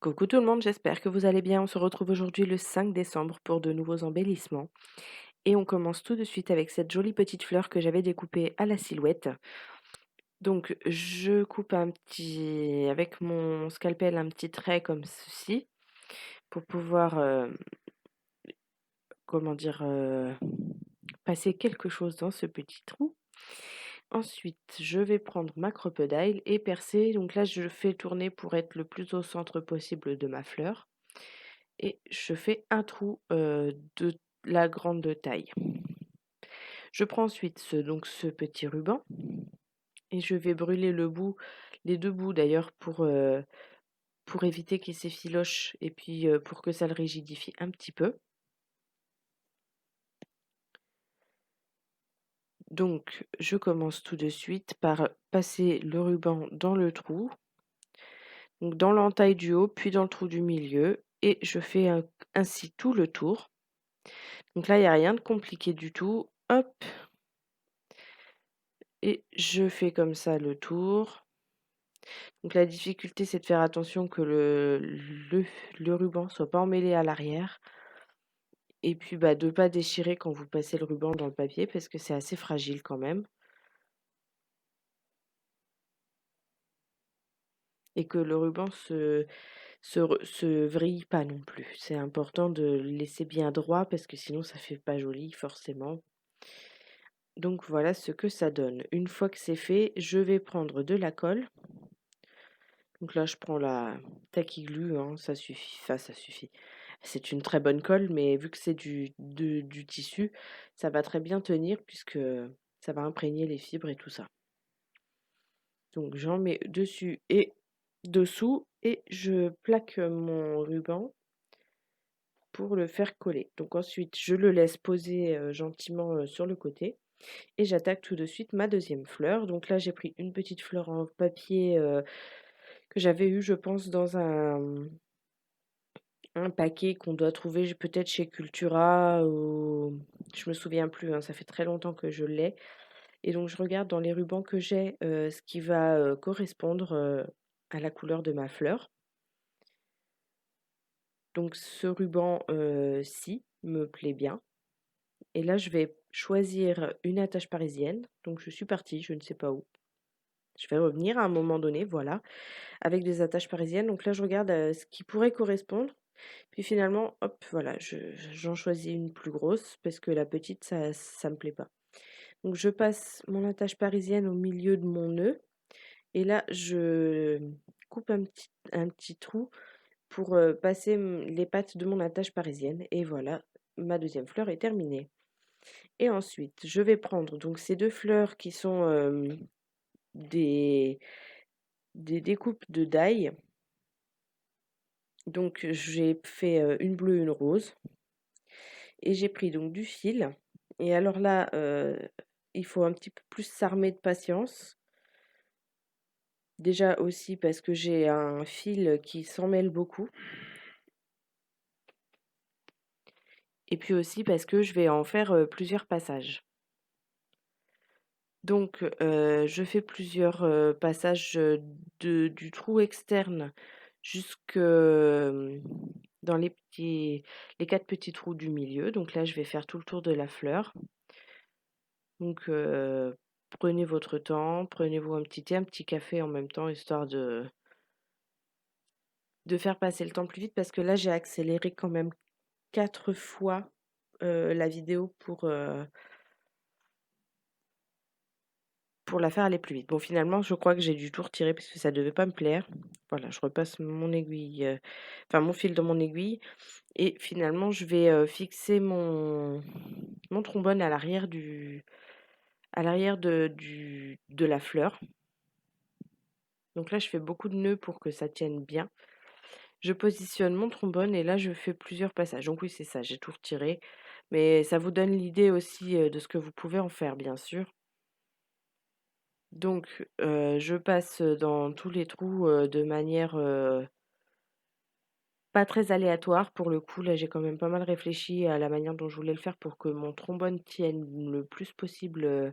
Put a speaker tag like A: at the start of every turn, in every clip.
A: Coucou tout le monde, j'espère que vous allez bien. On se retrouve aujourd'hui le 5 décembre pour de nouveaux embellissements. Et on commence tout de suite avec cette jolie petite fleur que j'avais découpée à la silhouette. Donc je coupe avec mon scalpel un petit trait comme ceci pour pouvoir, comment dire, passer quelque chose dans ce petit trou. Ensuite, je vais prendre ma crocodile et percer. Donc là, je fais tourner pour être le plus au centre possible de ma fleur. Et je fais un trou de la grande taille. Je prends ensuite ce petit ruban et je vais brûler les deux bouts d'ailleurs pour éviter qu'il s'effiloche et puis pour que ça le rigidifie un petit peu. Donc je commence tout de suite par passer le ruban dans le trou, donc dans l'entaille du haut, puis dans le trou du milieu, et je fais ainsi tout le tour. Donc là, il n'y a rien de compliqué du tout. Hop, et je fais comme ça le tour. Donc la difficulté, c'est de faire attention que le ruban soit pas emmêlé à l'arrière et puis, bah, de pas déchirer quand vous passez le ruban dans le papier parce que c'est assez fragile quand même et que le ruban se vrille pas non plus. C'est important de le laisser bien droit parce que sinon ça fait pas joli forcément. Donc voilà ce que ça donne. Une fois que c'est fait, je vais prendre de la colle. Donc là, je prends la Tacky Glue, hein, ça suffit, enfin ça suffit. C'est une très bonne colle, mais vu que c'est du tissu, ça va très bien tenir puisque ça va imprégner les fibres et tout ça. Donc j'en mets dessus et dessous et je plaque mon ruban pour le faire coller. Donc ensuite, je le laisse poser gentiment sur le côté et j'attaque tout de suite ma deuxième fleur. Donc là, j'ai pris une petite fleur en papier que j'avais eu, je pense, dans un paquet qu'on doit trouver peut-être chez Cultura ou je me souviens plus, hein, ça fait très longtemps que je l'ai et donc je regarde dans les rubans que j'ai, ce qui va, correspondre, à la couleur de ma fleur. Donc ce ruban, ci me plaît bien et là je vais choisir une attache parisienne. Donc je suis partie, je ne sais pas où. Je vais revenir à un moment donné, voilà, avec des attaches parisiennes. Donc là je regarde, ce qui pourrait correspondre. Puis finalement, hop, voilà, j'en choisis une plus grosse parce que la petite, ça me plaît pas. Donc je passe mon attache parisienne au milieu de mon nœud et là, je coupe un petit trou pour passer les pattes de mon attache parisienne. Et voilà, ma deuxième fleur est terminée. Et ensuite, je vais prendre donc ces deux fleurs qui sont des, des découpes de die. Donc j'ai fait une bleue, une rose. Et j'ai pris donc du fil et alors là, il faut un petit peu plus s'armer de patience. Déjà aussi parce que j'ai un fil qui s'en mêle beaucoup et puis aussi parce que je vais en faire, plusieurs passages. Donc je fais plusieurs, passages, du trou externe jusque, dans les 4 petits trous du milieu. Donc là, je vais faire tout le tour de la fleur. Donc prenez votre temps, prenez-vous un petit thé, un petit café en même temps, histoire de faire passer le temps plus vite parce que là, j'ai accéléré quand même 4 fois, la vidéo pour la faire aller plus vite. Bon, finalement, je crois que j'ai dû tout retirer parce que ça devait pas me plaire. Voilà, je repasse mon aiguille, enfin mon fil dans mon aiguille et finalement, je vais, fixer mon trombone à l'arrière de la fleur. Donc là, je fais beaucoup de nœuds pour que ça tienne bien. Je positionne mon trombone et là, je fais plusieurs passages. Donc oui, c'est ça, j'ai tout retiré. Mais ça vous donne l'idée aussi de ce que vous pouvez en faire, bien sûr. Donc, je passe dans tous les trous de manière pas très aléatoire. Pour le coup, là, j'ai quand même pas mal réfléchi à la manière dont je voulais le faire pour que mon trombone tienne le plus possible,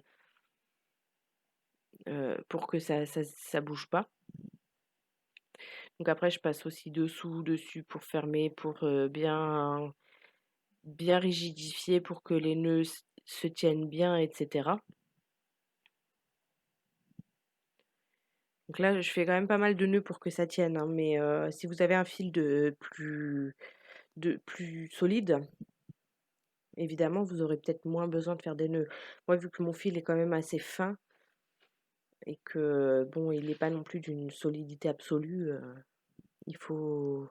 A: pour que ça bouge pas. Donc après je passe aussi dessous, dessus pour fermer, pour, bien rigidifier pour que les nœuds se tiennent bien et cetera. Donc là, je fais quand même pas mal de nœuds pour que ça tienne, hein, mais si vous avez un fil de plus solide, évidemment, vous aurez peut-être moins besoin de faire des nœuds. Moi, vu que mon fil est quand même assez fin et que bon, il est pas non plus d'une solidité absolue, il faut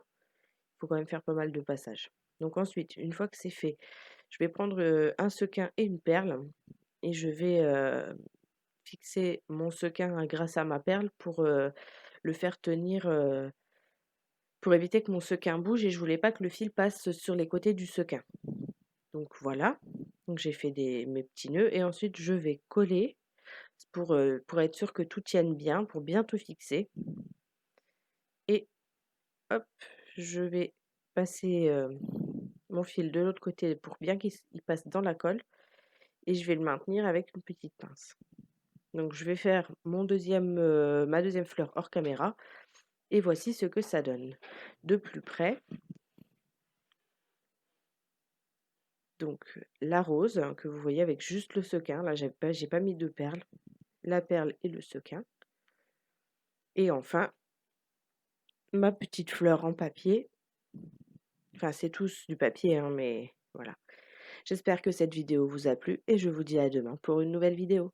A: quand même faire pas mal de passages. Donc ensuite, une fois que c'est fait, je vais prendre, un sequin et une perle et je vais, fixer mon sequin grâce à ma perle pour, le faire tenir, pour éviter que mon sequin bouge et je voulais pas que le fil passe sur les côtés du sequin. Donc voilà, donc j'ai fait mes petits nœuds et ensuite je vais coller pour être sûr que tout tienne bien, pour bien tout fixer et hop, je vais passer, mon fil de l'autre côté pour bien qu'il passe dans la colle et je vais le maintenir avec une petite pince. Donc je vais faire ma deuxième fleur hors caméra et voici ce que ça donne. De plus près, donc la rose que vous voyez avec juste le sequin, là j'ai pas mis de perles, la perle et le sequin. Et enfin, ma petite fleur en papier. Enfin, c'est tous du papier, hein, mais voilà. J'espère que cette vidéo vous a plu et je vous dis à demain pour une nouvelle vidéo.